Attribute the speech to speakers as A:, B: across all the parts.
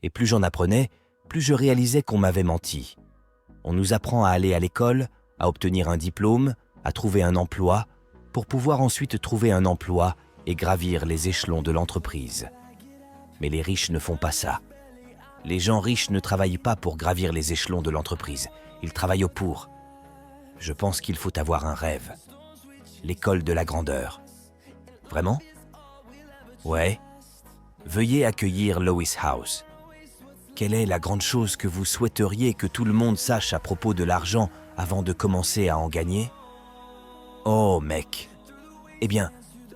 A: Et plus j'en apprenais, plus je réalisais qu'on m'avait menti. On nous apprend à aller à l'école, à obtenir un diplôme, à trouver un emploi, pour pouvoir ensuite trouver un emploi et gravir les échelons de l'entreprise. Mais les riches ne font pas ça. Les gens riches ne travaillent pas pour gravir les échelons de l'entreprise, ils travaillent pour. Je pense qu'il faut avoir un rêve. L'école de la grandeur. Vraiment? Ouais. Veuillez accueillir Lois House. Quelle est la grande chose que vous souhaiteriez que tout le monde sache à propos de l'argent avant de commencer à en gagner? Oh, mec. Eh bien,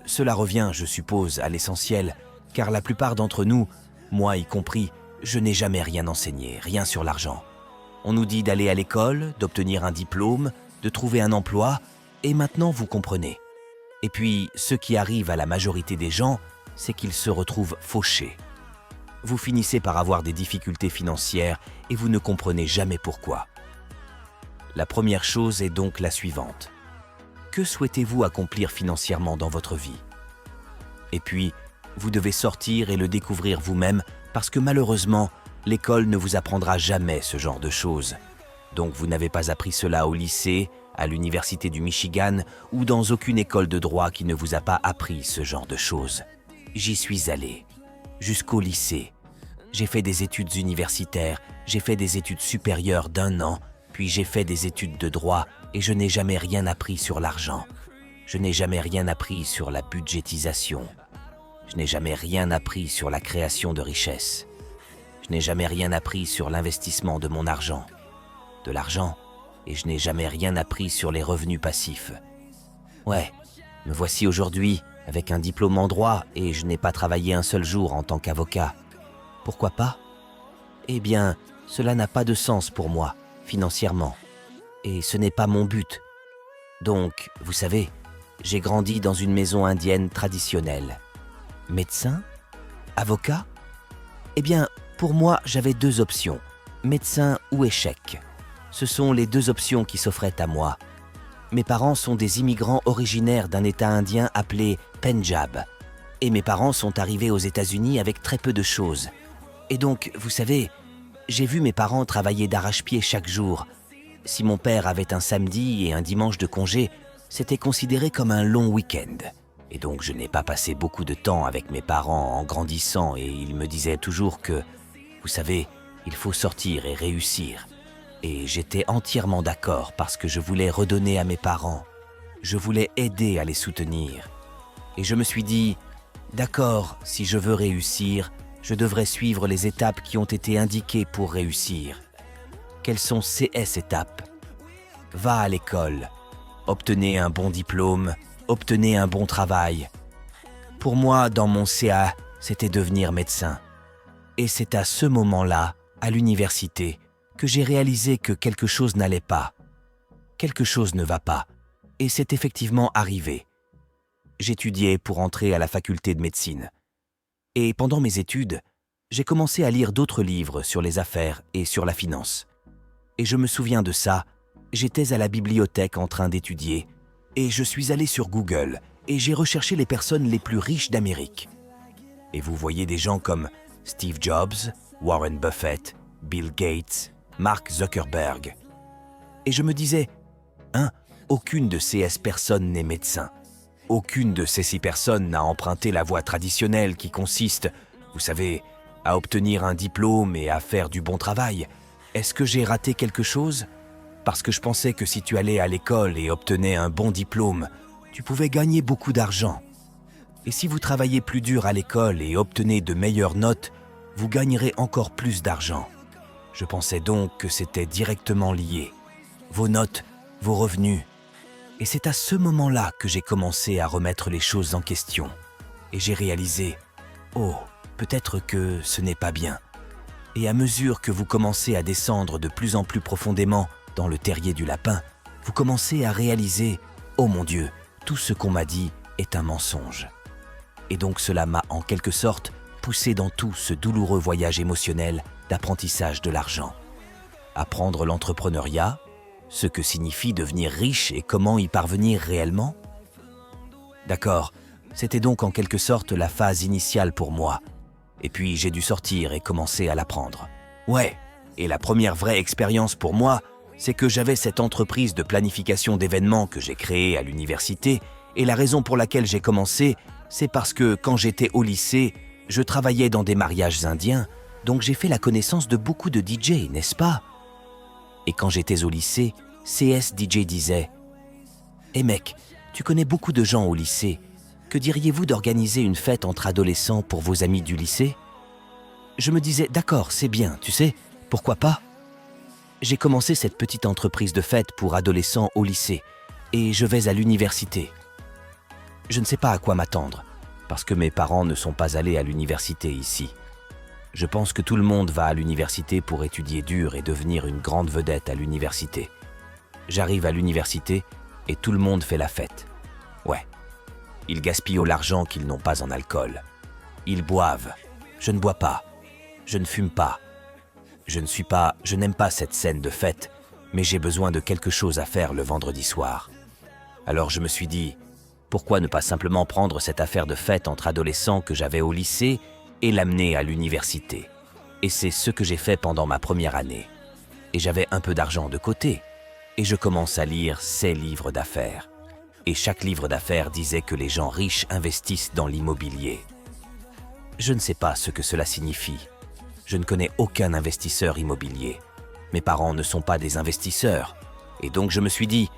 A: cela revient, je suppose, à l'essentiel, car la plupart d'entre nous, moi y compris, je n'ai jamais rien enseigné, rien sur l'argent. On nous dit d'aller à l'école, d'obtenir un diplôme, de trouver un emploi, et maintenant vous comprenez. Et puis, ce qui arrive à la majorité des gens, c'est qu'ils se retrouvent fauchés. Vous finissez par avoir des difficultés financières et vous ne comprenez jamais pourquoi. La première chose est donc la suivante. Que souhaitez-vous accomplir financièrement dans votre vie? Et puis, vous devez sortir et le découvrir vous-même parce que malheureusement, l'école ne vous apprendra jamais ce genre de choses. Donc vous n'avez pas appris cela au lycée, à l'université du Michigan ou dans aucune école de droit qui ne vous a pas appris ce genre de choses. J'y suis allé, jusqu'au lycée. J'ai fait des études universitaires, j'ai fait des études supérieures d'1 an, puis j'ai fait des études de droit et je n'ai jamais rien appris sur l'argent. Je n'ai jamais rien appris sur la budgétisation. Je n'ai jamais rien appris sur la création de richesses. Je n'ai jamais rien appris sur l'investissement de mon argent. De l'argent, et je n'ai jamais rien appris sur les revenus passifs. Ouais, me voici aujourd'hui avec un diplôme en droit et je n'ai pas travaillé un seul jour en tant qu'avocat. Pourquoi pas? Eh bien, cela n'a pas de sens pour moi, financièrement. Et ce n'est pas mon but. Donc, vous savez, j'ai grandi dans une maison indienne traditionnelle. Médecin? Avocat? Eh bien, pour moi, j'avais 2 options, médecin ou échec. Ce sont les 2 options qui s'offraient à moi. Mes parents sont des immigrants originaires d'un État indien appelé Pendjab. Et mes parents sont arrivés aux États-Unis avec très peu de choses. Et donc, vous savez, j'ai vu mes parents travailler d'arrache-pied chaque jour. Si mon père avait un samedi et un dimanche de congé, c'était considéré comme un long week-end. Et donc, je n'ai pas passé beaucoup de temps avec mes parents en grandissant et ils me disaient toujours que, vous savez, il faut sortir et réussir. Et j'étais entièrement d'accord parce que je voulais redonner à mes parents. Je voulais aider à les soutenir. Et je me suis dit, d'accord, si je veux réussir, je devrais suivre les étapes qui ont été indiquées pour réussir. Quelles sont ces étapes? Va à l'école, obtenez un bon diplôme, obtenez un bon travail. Pour moi, dans mon CA, c'était devenir médecin. Et c'est à ce moment-là, à l'université, que j'ai réalisé que quelque chose n'allait pas. Quelque chose ne va pas. Et c'est effectivement arrivé. J'étudiais pour entrer à la faculté de médecine. Et pendant mes études, j'ai commencé à lire d'autres livres sur les affaires et sur la finance. Et je me souviens de ça, j'étais à la bibliothèque en train d'étudier, et je suis allé sur Google, et j'ai recherché les personnes les plus riches d'Amérique. Et vous voyez des gens comme Steve Jobs, Warren Buffett, Bill Gates, Mark Zuckerberg. Et je me disais, aucune de ces personnes n'est médecin. Aucune de ces 6 personnes n'a emprunté la voie traditionnelle qui consiste, vous savez, à obtenir un diplôme et à faire du bon travail. Est-ce que j'ai raté quelque chose? Parce que je pensais que si tu allais à l'école et obtenais un bon diplôme, tu pouvais gagner beaucoup d'argent. Et si vous travaillez plus dur à l'école et obtenez de meilleures notes, vous gagnerez encore plus d'argent. Je pensais donc que c'était directement lié. Vos notes, vos revenus. Et c'est à ce moment-là que j'ai commencé à remettre les choses en question. Et j'ai réalisé, peut-être que ce n'est pas bien. Et à mesure que vous commencez à descendre de plus en plus profondément dans le terrier du lapin, vous commencez à réaliser, oh mon Dieu, tout ce qu'on m'a dit est un mensonge. Et donc cela m'a en quelque sorte poussé dans tout ce douloureux voyage émotionnel d'apprentissage de l'argent. Apprendre l'entrepreneuriat, ce que signifie devenir riche et comment y parvenir réellement? D'accord, c'était donc en quelque sorte la phase initiale pour moi. Et puis j'ai dû sortir et commencer à l'apprendre. Ouais, et la première vraie expérience pour moi, c'est que j'avais cette entreprise de planification d'événements que j'ai créée à l'université, et la raison pour laquelle j'ai commencé, c'est parce que quand j'étais au lycée, je travaillais dans des mariages indiens, donc j'ai fait la connaissance de beaucoup de DJ, n'est-ce pas? Et quand j'étais au lycée, CS DJ disait « Hé mec, tu connais beaucoup de gens au lycée. Que diriez-vous d'organiser une fête entre adolescents pour vos amis du lycée ?» Je me disais « D'accord, c'est bien, tu sais, pourquoi pas ?» J'ai commencé cette petite entreprise de fête pour adolescents au lycée et je vais à l'université. Je ne sais pas à quoi m'attendre parce que mes parents ne sont pas allés à l'université ici. Je pense que tout le monde va à l'université pour étudier dur et devenir une grande vedette à l'université. J'arrive à l'université et tout le monde fait la fête. Ouais. Ils gaspillent l'argent qu'ils n'ont pas en alcool. Ils boivent. Je ne bois pas. Je ne fume pas. Je n'aime pas cette scène de fête, mais j'ai besoin de quelque chose à faire le vendredi soir. Alors je me suis dit, pourquoi ne pas simplement prendre cette affaire de fête entre adolescents que j'avais au lycée et l'amener à l'université. Et c'est ce que j'ai fait pendant ma première année. Et j'avais un peu d'argent de côté. Et je commence à lire ces livres d'affaires. Et chaque livre d'affaires disait que les gens riches investissent dans l'immobilier. Je ne sais pas ce que cela signifie. Je ne connais aucun investisseur immobilier. Mes parents ne sont pas des investisseurs. Et donc je me suis dit,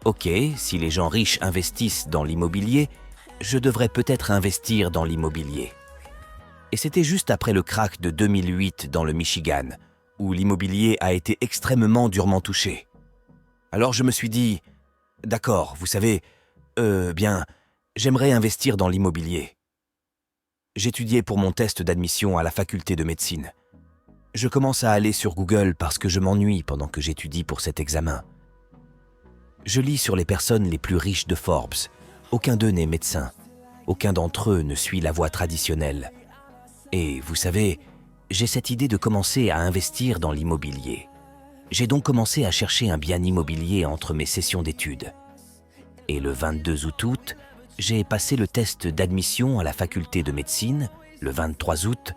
A: ok, si les gens riches investissent dans l'immobilier, je devrais peut-être investir dans l'immobilier. Et c'était juste après le krach de 2008 dans le Michigan, où l'immobilier a été extrêmement durement touché. Alors je me suis dit, d'accord, vous savez, j'aimerais investir dans l'immobilier. J'étudiais pour mon test d'admission à la faculté de médecine. Je commence à aller sur Google parce que je m'ennuie pendant que j'étudie pour cet examen. Je lis sur les personnes les plus riches de Forbes. Aucun d'eux n'est médecin. Aucun d'entre eux ne suit la voie traditionnelle. Et vous savez, j'ai cette idée de commencer à investir dans l'immobilier. J'ai donc commencé à chercher un bien immobilier entre mes sessions d'études. Et le 22 août, j'ai passé le test d'admission à la faculté de médecine. Le 23 août,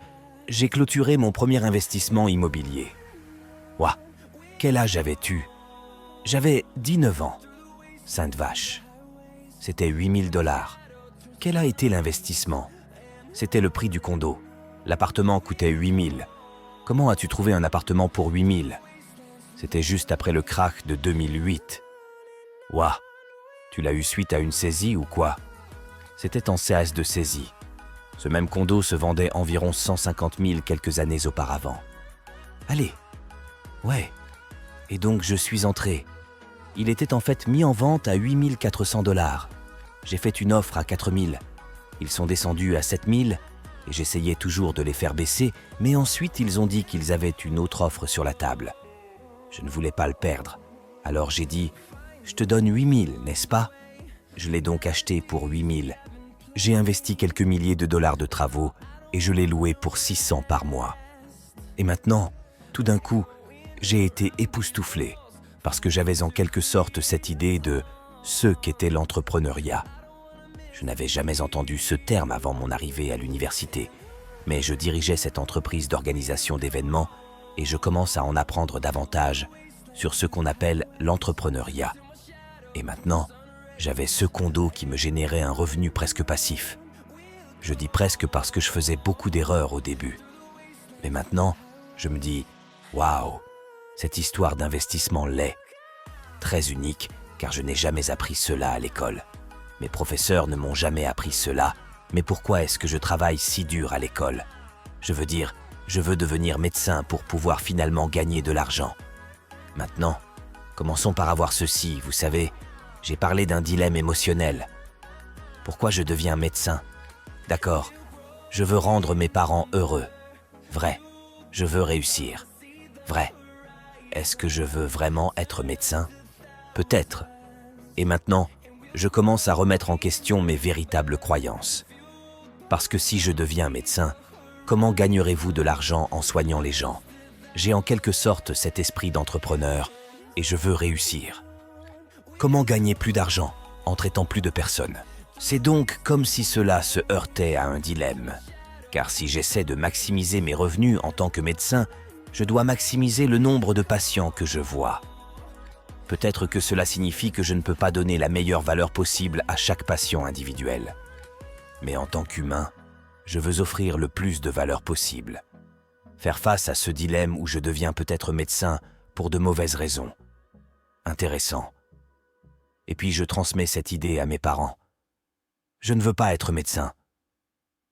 A: j'ai clôturé mon premier investissement immobilier. Ouah, quel âge avais-tu? J'avais 19 ans. Sainte vache. C'était 8 000 $. Quel a été l'investissement? C'était le prix du condo. L'appartement coûtait 8 000. Comment as-tu trouvé un appartement pour 8 000? C'était juste après le krach de 2008. Ouah, tu l'as eu suite à une saisie ou quoi? C'était en CAS de saisie. Ce même condo se vendait environ 150 000 quelques années auparavant. Allez. Ouais. Et donc je suis entré. Il était en fait mis en vente à 8 400 $. J'ai fait une offre à 4 000. Ils sont descendus à 7 000 et j'essayais toujours de les faire baisser, mais ensuite ils ont dit qu'ils avaient une autre offre sur la table. Je ne voulais pas le perdre. Alors j'ai dit « Je te donne 8 000, n'est-ce pas ?» Je l'ai donc acheté pour 8 000. J'ai investi quelques milliers de dollars de travaux et je l'ai loué pour 600 par mois. Et maintenant, tout d'un coup, j'ai été époustouflé parce que j'avais en quelque sorte cette idée de ce qu'était l'entrepreneuriat. Je n'avais jamais entendu ce terme avant mon arrivée à l'université, mais je dirigeais cette entreprise d'organisation d'événements et je commence à en apprendre davantage sur ce qu'on appelle l'entrepreneuriat. Et maintenant, j'avais ce condo qui me générait un revenu presque passif. Je dis presque parce que je faisais beaucoup d'erreurs au début. Mais maintenant, je me dis « Waouh, cette histoire d'investissement l'est. » Très unique, car je n'ai jamais appris cela à l'école. Mes professeurs ne m'ont jamais appris cela, mais pourquoi est-ce que je travaille si dur à l'école? Je veux dire, je veux devenir médecin pour pouvoir finalement gagner de l'argent. Maintenant, commençons par avoir ceci, vous savez, j'ai parlé d'un dilemme émotionnel. Pourquoi je deviens médecin? D'accord, je veux rendre mes parents heureux. Vrai, je veux réussir. Vrai. Est-ce que je veux vraiment être médecin? Peut-être. Et maintenant, je commence à remettre en question mes véritables croyances. Parce que si je deviens médecin, comment gagnerez-vous de l'argent en soignant les gens? J'ai en quelque sorte cet esprit d'entrepreneur et je veux réussir. Comment gagner plus d'argent en traitant plus de personnes? C'est donc comme si cela se heurtait à un dilemme. Car si j'essaie de maximiser mes revenus en tant que médecin, je dois maximiser le nombre de patients que je vois. Peut-être que cela signifie que je ne peux pas donner la meilleure valeur possible à chaque patient individuel. Mais en tant qu'humain, je veux offrir le plus de valeur possible. Faire face à ce dilemme où je deviens peut-être médecin pour de mauvaises raisons. Intéressant. Et puis je transmets cette idée à mes parents. Je ne veux pas être médecin.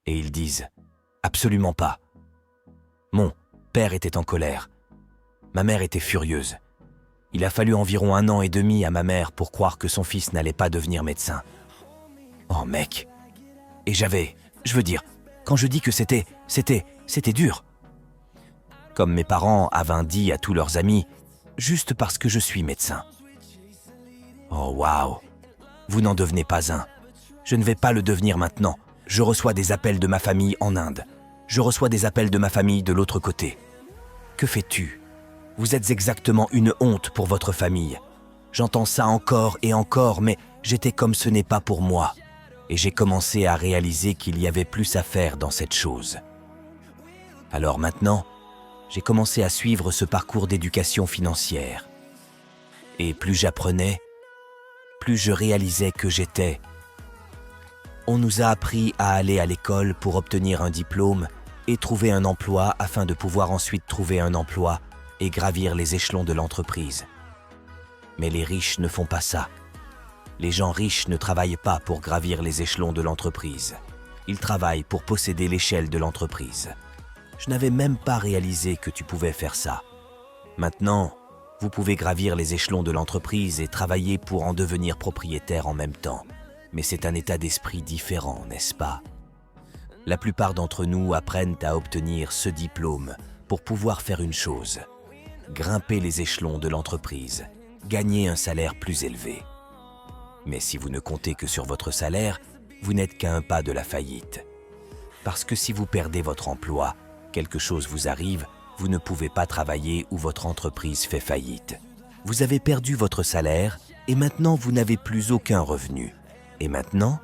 A: Et ils disent « Absolument pas ». Mon père était en colère. Ma mère était furieuse. Il a fallu environ 1 an et demi à ma mère pour croire que son fils n'allait pas devenir médecin. Oh mec. Et quand je dis que c'était dur. Comme mes parents avaient dit à tous leurs amis, juste parce que je suis médecin. Oh waouh. Vous n'en devenez pas un. Je ne vais pas le devenir maintenant. Je reçois des appels de ma famille en Inde. Je reçois des appels de ma famille de l'autre côté. Que fais-tu ? Vous êtes exactement une honte pour votre famille. J'entends ça encore et encore, mais j'étais comme ce n'est pas pour moi. Et j'ai commencé à réaliser qu'il y avait plus à faire dans cette chose. Alors maintenant, j'ai commencé à suivre ce parcours d'éducation financière. Et plus j'apprenais, plus je réalisais que j'étais. On nous a appris à aller à l'école pour obtenir un diplôme et trouver un emploi afin de pouvoir ensuite trouver un emploi et gravir les échelons de l'entreprise. Mais les riches ne font pas ça. Les gens riches ne travaillent pas pour gravir les échelons de l'entreprise. Ils travaillent pour posséder l'échelle de l'entreprise. Je n'avais même pas réalisé que tu pouvais faire ça. Maintenant, vous pouvez gravir les échelons de l'entreprise et travailler pour en devenir propriétaire en même temps. Mais c'est un état d'esprit différent, n'est-ce pas? La plupart d'entre nous apprennent à obtenir ce diplôme pour pouvoir faire une chose: grimper les échelons de l'entreprise, gagner un salaire plus élevé. Mais si vous ne comptez que sur votre salaire, vous n'êtes qu'à un pas de la faillite. Parce que si vous perdez votre emploi, quelque chose vous arrive, vous ne pouvez pas travailler ou votre entreprise fait faillite. Vous avez perdu votre salaire et maintenant vous n'avez plus aucun revenu. Et maintenant,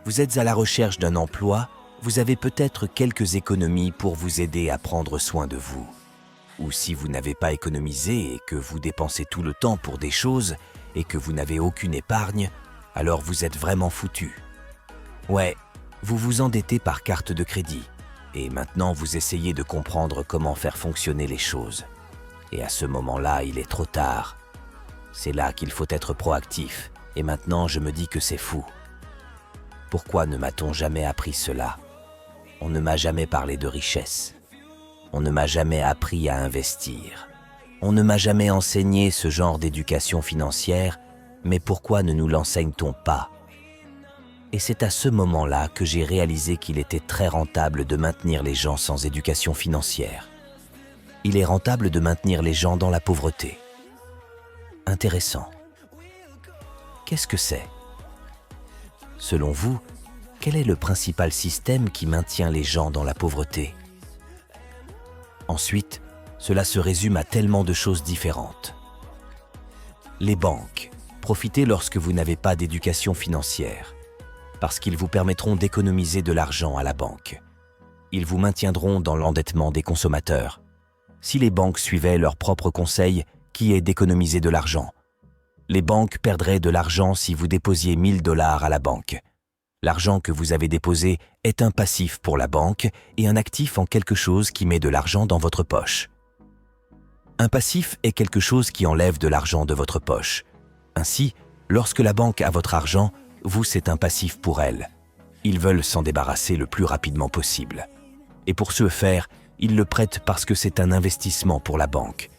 A: vous êtes à la recherche d'un emploi, vous avez peut-être quelques économies pour vous aider à prendre soin de vous. Ou si vous n'avez pas économisé et que vous dépensez tout le temps pour des choses et que vous n'avez aucune épargne, alors vous êtes vraiment foutu. Ouais, vous vous endettez par carte de crédit et maintenant vous essayez de comprendre comment faire fonctionner les choses. Et à ce moment-là, il est trop tard. C'est là qu'il faut être proactif et maintenant je me dis que c'est fou. Pourquoi ne m'a-t-on jamais appris cela ? On ne m'a jamais parlé de richesse. On ne m'a jamais appris à investir. On ne m'a jamais enseigné ce genre d'éducation financière, mais pourquoi ne nous l'enseigne-t-on pas ? Et c'est à ce moment-là que j'ai réalisé qu'il était très rentable de maintenir les gens sans éducation financière. Il est rentable de maintenir les gens dans la pauvreté. Intéressant. Qu'est-ce que c'est ? Selon vous, quel est le principal système qui maintient les gens dans la pauvreté ? Ensuite, cela se résume à tellement de choses différentes. Les banques. Profitez lorsque vous n'avez pas d'éducation financière, parce qu'ils vous permettront d'économiser de l'argent à la banque. Ils vous maintiendront dans l'endettement des consommateurs. Si les banques suivaient leurs propres conseils, qui est d'économiser de l'argent. Les banques perdraient de l'argent si vous déposiez 1 000 $ à la banque. L'argent que vous avez déposé est un passif pour la banque et un actif en quelque chose qui met de l'argent dans votre poche. Un passif est quelque chose qui enlève de l'argent de votre poche. Ainsi, lorsque la banque a votre argent, vous c'est un passif pour elle. Ils veulent s'en débarrasser le plus rapidement possible. Et pour ce faire, ils le prêtent parce que c'est un investissement pour la banque.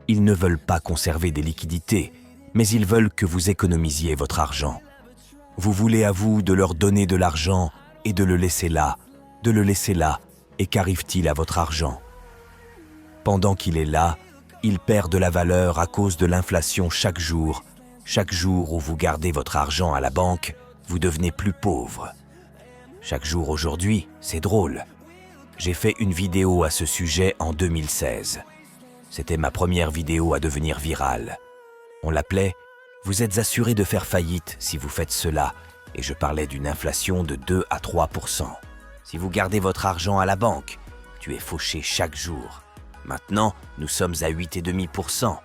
A: Ils ne veulent pas conserver des liquidités, mais ils veulent que vous économisiez votre argent. Vous voulez à vous de leur donner de l'argent et de le laisser là, et qu'arrive-t-il à votre argent ? Pendant qu'il est là, il perd de la valeur à cause de l'inflation chaque jour. Chaque jour où vous gardez votre argent à la banque, vous devenez plus pauvre. Chaque jour aujourd'hui, c'est drôle. J'ai fait une vidéo à ce sujet en 2016. C'était ma première vidéo à devenir virale. On l'appelait « Vous êtes assuré de faire faillite si vous faites cela » et je parlais d'une inflation de 2 à 3 %. Si vous gardez votre argent à la banque, tu es fauché chaque jour. Maintenant, nous sommes à 8,5%.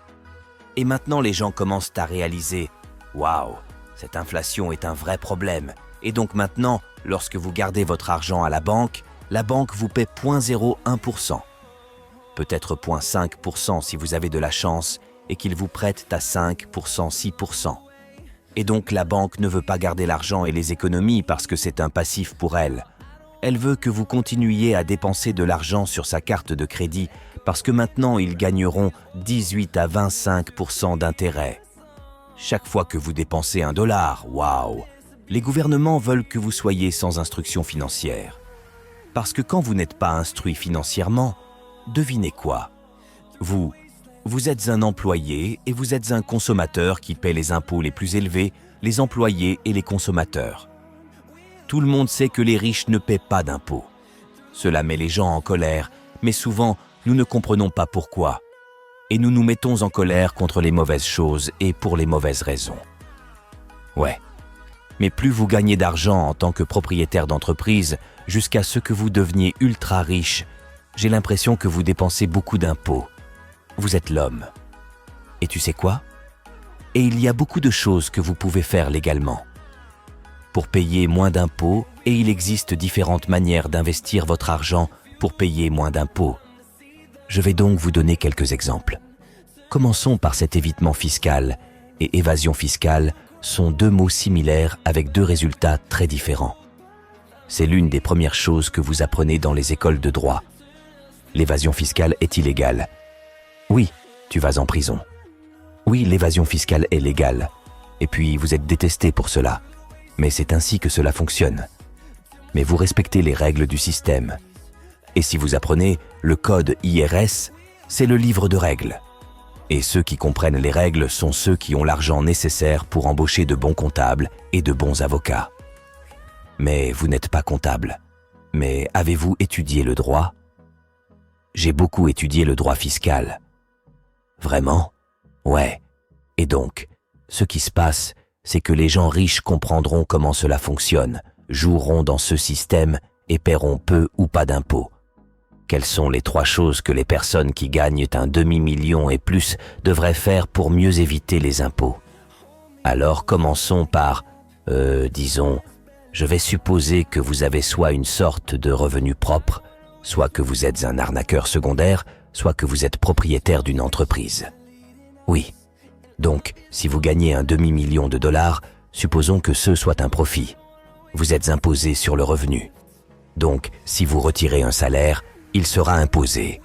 A: Et maintenant, les gens commencent à réaliser « Waouh, cette inflation est un vrai problème. » Et donc maintenant, lorsque vous gardez votre argent à la banque vous paie 0,01%. Peut-être 0,5% si vous avez de la chance et qu'il vous prête à 5%, 6%. Et donc la banque ne veut pas garder l'argent et les économies parce que c'est un passif pour elle. Elle veut que vous continuiez à dépenser de l'argent sur sa carte de crédit parce que maintenant ils gagneront 18 à 25% d'intérêt. Chaque fois que vous dépensez $1, waouh, les gouvernements veulent que vous soyez sans instruction financière. Parce que quand vous n'êtes pas instruit financièrement, devinez quoi? Vous êtes un employé et vous êtes un consommateur qui paie les impôts les plus élevés, les employés et les consommateurs. Tout le monde sait que les riches ne paient pas d'impôts. Cela met les gens en colère, mais souvent, nous ne comprenons pas pourquoi. Et nous nous mettons en colère contre les mauvaises choses et pour les mauvaises raisons. Ouais. Mais plus vous gagnez d'argent en tant que propriétaire d'entreprise, jusqu'à ce que vous deveniez ultra riche, j'ai l'impression que vous dépensez beaucoup d'impôts. Vous êtes l'homme. Et tu sais quoi? Et il y a beaucoup de choses que vous pouvez faire légalement. Pour payer moins d'impôts, et il existe différentes manières d'investir votre argent pour payer moins d'impôts. Je vais donc vous donner quelques exemples. Commençons par cet évitement fiscal et évasion fiscale sont deux mots similaires avec deux résultats très différents. C'est l'une des premières choses que vous apprenez dans les écoles de droit. L'évasion fiscale est illégale. Oui, tu vas en prison. Oui, l'évasion fiscale est légale. Et puis, vous êtes détesté pour cela. Mais c'est ainsi que cela fonctionne. Mais vous respectez les règles du système. Et si vous apprenez le code IRS, c'est le livre de règles. Et ceux qui comprennent les règles sont ceux qui ont l'argent nécessaire pour embaucher de bons comptables et de bons avocats. Mais vous n'êtes pas comptable. Mais avez-vous étudié le droit? J'ai beaucoup étudié le droit fiscal. Vraiment? Ouais. Et donc, ce qui se passe, c'est que les gens riches comprendront comment cela fonctionne, joueront dans ce système et paieront peu ou pas d'impôts. Quelles sont les 3 choses que les personnes qui gagnent un demi-million et plus devraient faire pour mieux éviter les impôts? Alors commençons par, disons, je vais supposer que vous avez soit une sorte de revenu propre, soit que vous êtes un arnaqueur secondaire, soit que vous êtes propriétaire d'une entreprise. Oui. Donc, si vous gagnez un demi-million de dollars, supposons que ce soit un profit. Vous êtes imposé sur le revenu. Donc, si vous retirez un salaire, il sera imposé.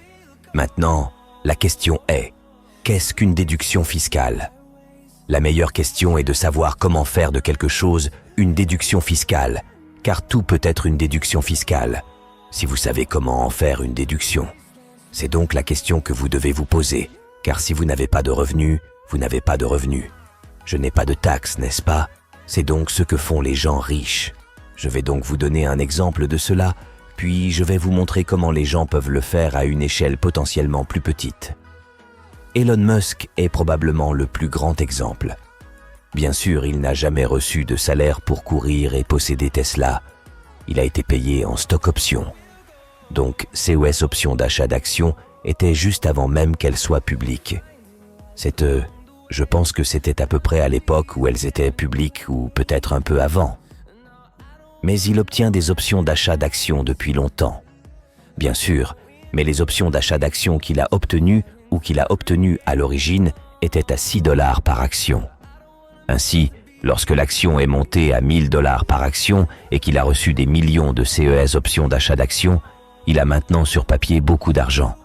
A: Maintenant, la question est, qu'est-ce qu'une déduction fiscale? La meilleure question est de savoir comment faire de quelque chose une déduction fiscale, car tout peut être une déduction fiscale, si vous savez comment en faire une déduction. C'est donc la question que vous devez vous poser, car si vous n'avez pas de revenus, vous n'avez pas de revenus. Je n'ai pas de taxes, n'est-ce pas? C'est donc ce que font les gens riches. Je vais donc vous donner un exemple de cela, puis je vais vous montrer comment les gens peuvent le faire à une échelle potentiellement plus petite. Elon Musk est probablement le plus grand exemple. Bien sûr, il n'a jamais reçu de salaire pour courir et posséder Tesla. Il a été payé en stock options. Donc, CES options d'achat d'actions étaient juste avant même qu'elles soient publiques. Je pense que c'était à peu près à l'époque où elles étaient publiques ou peut-être un peu avant. Mais il obtient des options d'achat d'actions depuis longtemps. Bien sûr, mais les options d'achat d'actions qu'il a obtenues ou qu'il a obtenues à l'origine étaient à $6 par action. Ainsi, lorsque l'action est montée à $1000 par action et qu'il a reçu des millions de CES options d'achat d'actions, il a maintenant sur papier beaucoup d'argent.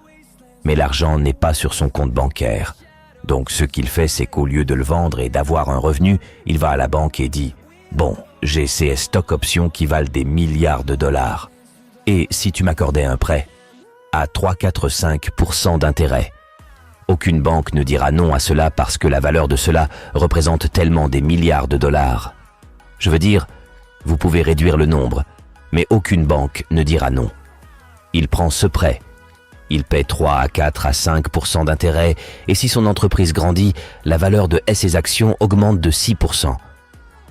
A: Mais l'argent n'est pas sur son compte bancaire. Donc ce qu'il fait, c'est qu'au lieu de le vendre et d'avoir un revenu, il va à la banque et dit « Bon, j'ai ces stock options qui valent des milliards de dollars. Et si tu m'accordais un prêt à 3, 4, 5% d'intérêt ?» Aucune banque ne dira non à cela parce que la valeur de cela représente tellement des milliards de dollars. Je veux dire, vous pouvez réduire le nombre, mais aucune banque ne dira non. Il prend ce prêt. Il paie 3 à 4 à 5% d'intérêt et si son entreprise grandit, la valeur de ses actions augmente de 6%.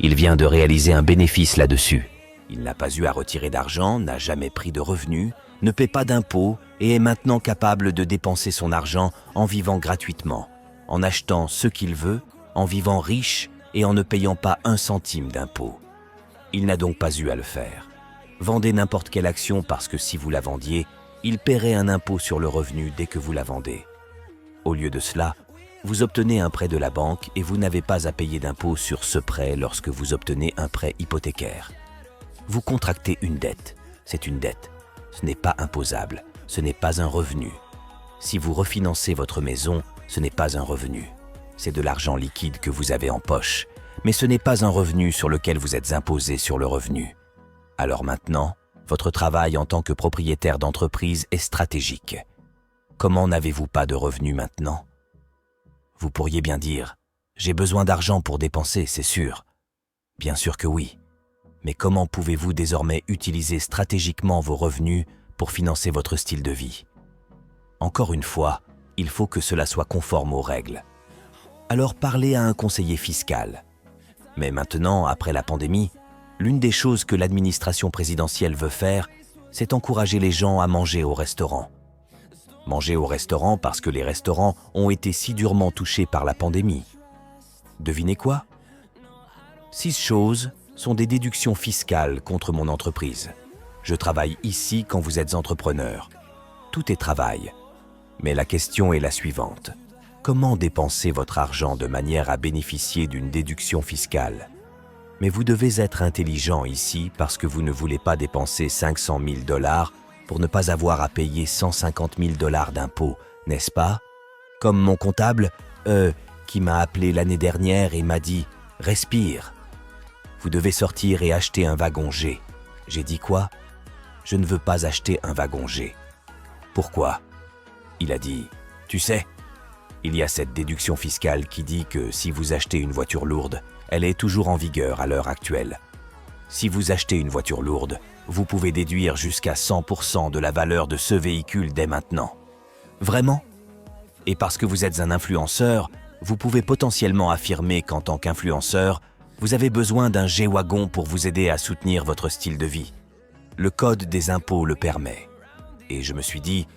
A: Il vient de réaliser un bénéfice là-dessus. Il n'a pas eu à retirer d'argent, n'a jamais pris de revenus, ne paie pas d'impôts et est maintenant capable de dépenser son argent en vivant gratuitement, en achetant ce qu'il veut, en vivant riche et en ne payant pas un centime d'impôt. Il n'a donc pas eu à le faire. Vendez n'importe quelle action parce que si vous la vendiez, il paierait un impôt sur le revenu dès que vous la vendez. Au lieu de cela, vous obtenez un prêt de la banque et vous n'avez pas à payer d'impôt sur ce prêt lorsque vous obtenez un prêt hypothécaire. Vous contractez une dette, c'est une dette. Ce n'est pas imposable, ce n'est pas un revenu. Si vous refinancez votre maison, ce n'est pas un revenu. C'est de l'argent liquide que vous avez en poche, mais ce n'est pas un revenu sur lequel vous êtes imposé sur le revenu. Alors maintenant, votre travail en tant que propriétaire d'entreprise est stratégique. Comment n'avez-vous pas de revenus maintenant? Vous pourriez bien dire, j'ai besoin d'argent pour dépenser, c'est sûr. Bien sûr que oui. Mais comment pouvez-vous désormais utiliser stratégiquement vos revenus pour financer votre style de vie? Encore une fois, il faut que cela soit conforme aux règles. Alors parlez à un conseiller fiscal. Mais maintenant, après la pandémie, l'une des choses que l'administration présidentielle veut faire, c'est encourager les gens à manger au restaurant. Manger au restaurant parce que les restaurants ont été si durement touchés par la pandémie. Devinez quoi? 6 choses sont des déductions fiscales contre mon entreprise. Je travaille ici quand vous êtes entrepreneur. Tout est travail. Mais la question est la suivante. Comment dépenser votre argent de manière à bénéficier d'une déduction fiscale? Mais vous devez être intelligent ici parce que vous ne voulez pas dépenser 500 000 $ pour ne pas avoir à payer 150 000 $ d'impôts, n'est-ce pas? Comme mon comptable, qui m'a appelé l'année dernière et m'a dit « Respire ». Vous devez sortir et acheter un wagon G. J'ai dit quoi? Je ne veux pas acheter un wagon G. Pourquoi? Il a dit, tu sais, il y a cette déduction fiscale qui dit que si vous achetez une voiture lourde, elle est toujours en vigueur à l'heure actuelle. Si vous achetez une voiture lourde, vous pouvez déduire jusqu'à 100% de la valeur de ce véhicule dès maintenant. Vraiment? Et parce que vous êtes un influenceur, vous pouvez potentiellement affirmer qu'en tant qu'influenceur, vous avez besoin d'un G-Wagon pour vous aider à soutenir votre style de vie. Le code des impôts le permet. Et je me suis dit,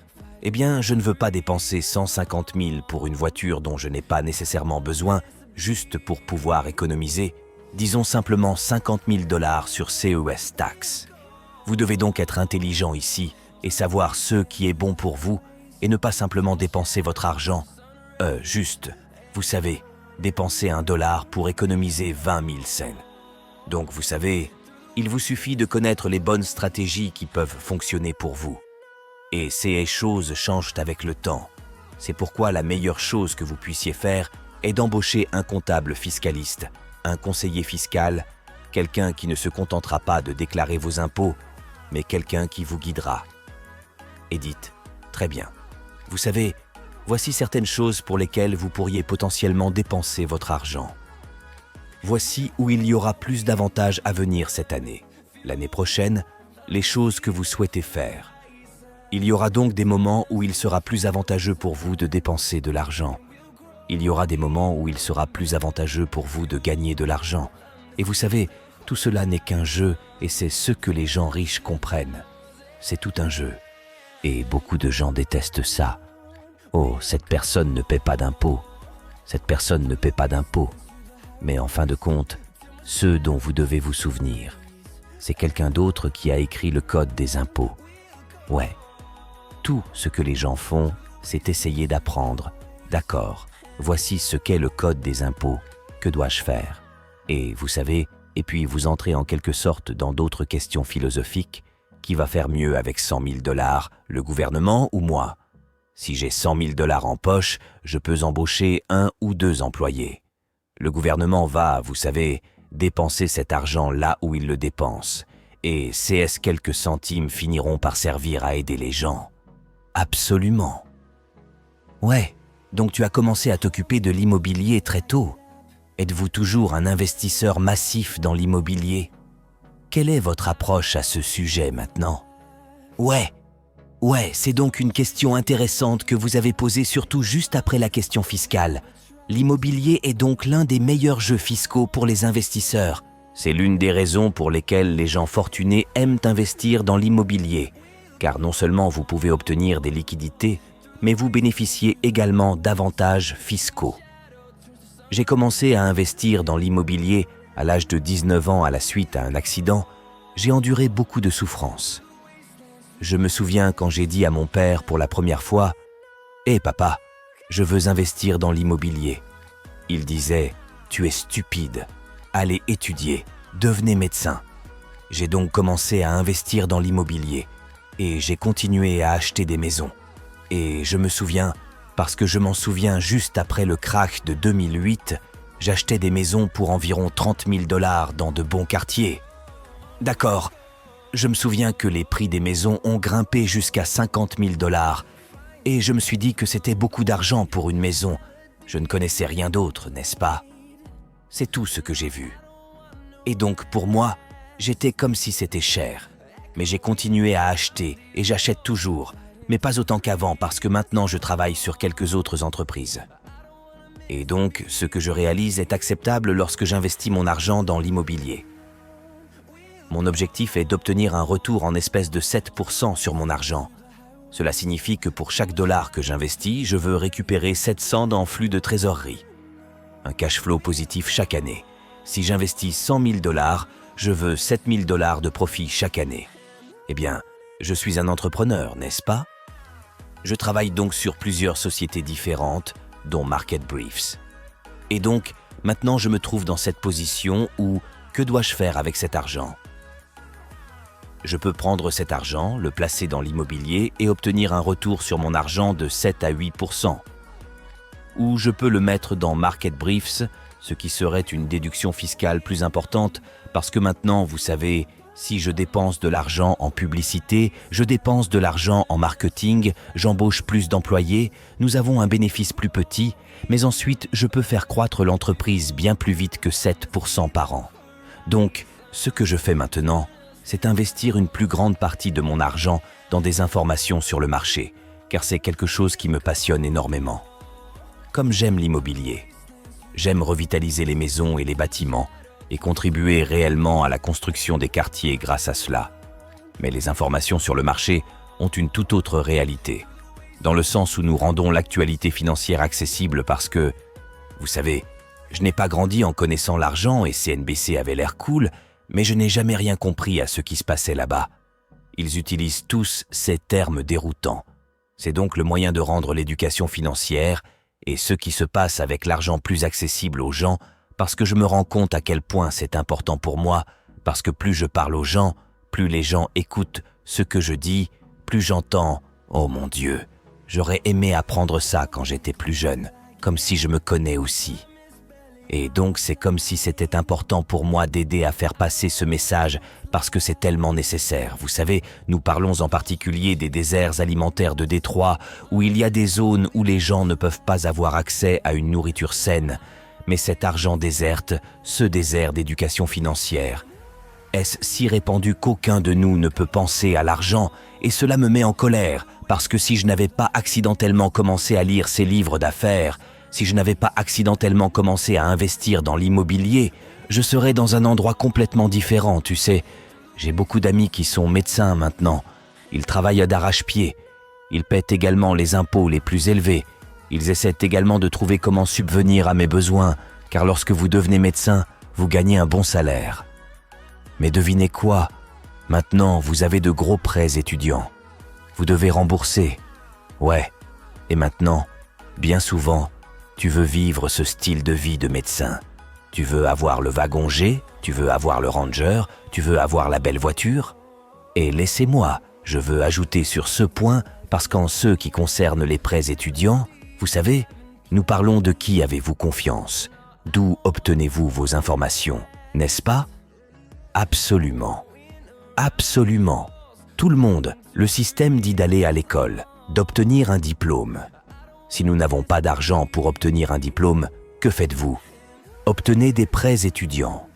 A: eh bien, je ne veux pas dépenser 150 000 pour une voiture dont je n'ai pas nécessairement besoin, juste pour pouvoir économiser, disons simplement 50 000 $ sur CES Tax. Vous devez donc être intelligent ici et savoir ce qui est bon pour vous et ne pas simplement dépenser votre argent. Juste, vous savez, dépenser $1 pour économiser 20 000 cents. Donc vous savez, il vous suffit de connaître les bonnes stratégies qui peuvent fonctionner pour vous. Et ces choses changent avec le temps. C'est pourquoi la meilleure chose que vous puissiez faire est d'embaucher un comptable fiscaliste, un conseiller fiscal, quelqu'un qui ne se contentera pas de déclarer vos impôts, mais quelqu'un qui vous guidera. Et dites, très bien. Vous savez, voici certaines choses pour lesquelles vous pourriez potentiellement dépenser votre argent. Voici où il y aura plus d'avantages à venir cette année. L'année prochaine, les choses que vous souhaitez faire. Il y aura donc des moments où il sera plus avantageux pour vous de dépenser de l'argent. Il y aura des moments où il sera plus avantageux pour vous de gagner de l'argent. Et vous savez, tout cela n'est qu'un jeu et c'est ce que les gens riches comprennent. C'est tout un jeu. Et beaucoup de gens détestent ça. Oh, cette personne ne paie pas d'impôts. Cette personne ne paie pas d'impôts. Mais en fin de compte, ceux dont vous devez vous souvenir, c'est quelqu'un d'autre qui a écrit le code des impôts. Ouais. Tout ce que les gens font, c'est essayer d'apprendre. D'accord, voici ce qu'est le code des impôts. Que dois-je faire? Et vous savez, et puis vous entrez en quelque sorte dans d'autres questions philosophiques. Qui va faire mieux avec 100 000 $, le gouvernement ou moi? Si j'ai 100 000 $ en poche, je peux embaucher 1 ou 2 employés. Le gouvernement va, vous savez, dépenser cet argent là où il le dépense. Et ces quelques centimes finiront par servir à aider les gens. Absolument. Ouais, donc tu as commencé à t'occuper de l'immobilier très tôt. Êtes-vous toujours un investisseur massif dans l'immobilier? Quelle est votre approche à ce sujet maintenant? Ouais, c'est donc une question intéressante que vous avez posée surtout juste après la question fiscale. L'immobilier est donc l'un des meilleurs jeux fiscaux pour les investisseurs. C'est l'une des raisons pour lesquelles les gens fortunés aiment investir dans l'immobilier, car non seulement vous pouvez obtenir des liquidités, mais vous bénéficiez également d'avantages fiscaux. J'ai commencé à investir dans l'immobilier à l'âge de 19 ans à la suite à un accident. J'ai enduré beaucoup de souffrances. Je me souviens quand j'ai dit à mon père pour la première fois « Hé papa, je veux investir dans l'immobilier ». Il disait « Tu es stupide, allez étudier, devenez médecin ». J'ai donc commencé à investir dans l'immobilier et j'ai continué à acheter des maisons. Et je me souviens, parce que je m'en souviens juste après le krach de 2008, j'achetais des maisons pour environ 30 000 $ dans de bons quartiers. D'accord, je me souviens que les prix des maisons ont grimpé jusqu'à 50 000 $ et je me suis dit que c'était beaucoup d'argent pour une maison. Je ne connaissais rien d'autre, n'est-ce pas? C'est tout ce que j'ai vu. Et donc pour moi, j'étais comme si c'était cher. Mais j'ai continué à acheter et j'achète toujours, mais pas autant qu'avant parce que maintenant je travaille sur quelques autres entreprises. Et donc, ce que je réalise est acceptable lorsque j'investis mon argent dans l'immobilier. Mon objectif est d'obtenir un retour en espèces de 7% sur mon argent. Cela signifie que pour chaque dollar que j'investis, je veux récupérer 700 dans flux de trésorerie. Un cash flow positif chaque année. Si j'investis 100 000 $, je veux 7 000 $ de profit chaque année. Eh bien, je suis un entrepreneur, n'est-ce pas? Je travaille donc sur plusieurs sociétés différentes, dont Market Briefs. Et donc, maintenant je me trouve dans cette position où, que dois-je faire avec cet argent? Je peux prendre cet argent, le placer dans l'immobilier et obtenir un retour sur mon argent de 7 à 8%. Ou je peux le mettre dans Market Briefs, ce qui serait une déduction fiscale plus importante parce que maintenant, vous savez, si je dépense de l'argent en publicité, je dépense de l'argent en marketing, j'embauche plus d'employés, nous avons un bénéfice plus petit, mais ensuite je peux faire croître l'entreprise bien plus vite que 7% par an. Donc, ce que je fais maintenant, c'est investir une plus grande partie de mon argent dans des informations sur le marché, car c'est quelque chose qui me passionne énormément. Comme j'aime l'immobilier, j'aime revitaliser les maisons et les bâtiments et contribuer réellement à la construction des quartiers grâce à cela. Mais les informations sur le marché ont une toute autre réalité, dans le sens où nous rendons l'actualité financière accessible parce que, vous savez, je n'ai pas grandi en connaissant l'argent et CNBC avait l'air cool, mais je n'ai jamais rien compris à ce qui se passait là-bas. Ils utilisent tous ces termes déroutants. C'est donc le moyen de rendre l'éducation financière et ce qui se passe avec l'argent plus accessible aux gens parce que je me rends compte à quel point c'est important pour moi, parce que plus je parle aux gens, plus les gens écoutent ce que je dis, plus j'entends « Oh mon Dieu, j'aurais aimé apprendre ça quand j'étais plus jeune, comme si je me connais aussi ». Et donc c'est comme si c'était important pour moi d'aider à faire passer ce message parce que c'est tellement nécessaire. Vous savez, nous parlons en particulier des déserts alimentaires de Détroit où il y a des zones où les gens ne peuvent pas avoir accès à une nourriture saine. Mais cet argent déserte ce désert d'éducation financière. Est-ce si répandu qu'aucun de nous ne peut penser à l'argent et cela me met en colère parce que si je n'avais pas accidentellement commencé à lire ces livres d'affaires, si je n'avais pas accidentellement commencé à investir dans l'immobilier, je serais dans un endroit complètement différent, tu sais. J'ai beaucoup d'amis qui sont médecins maintenant. Ils travaillent d'arrache-pied. Ils paient également les impôts les plus élevés. Ils essaient également de trouver comment subvenir à mes besoins, car lorsque vous devenez médecin, vous gagnez un bon salaire. Mais devinez quoi? Maintenant, vous avez de gros prêts étudiants. Vous devez rembourser. Ouais. Et maintenant, bien souvent, tu veux vivre ce style de vie de médecin. Tu veux avoir le wagon G, tu veux avoir le Ranger, tu veux avoir la belle voiture. Et laissez-moi, je veux ajouter sur ce point, parce qu'en ce qui concerne les prêts étudiants, vous savez, nous parlons de qui avez-vous confiance, d'où obtenez-vous vos informations, n'est-ce pas? Absolument. Absolument. Tout le monde, le système dit d'aller à l'école, d'obtenir un diplôme. Si nous n'avons pas d'argent pour obtenir un diplôme, que faites-vous? Obtenez des prêts étudiants.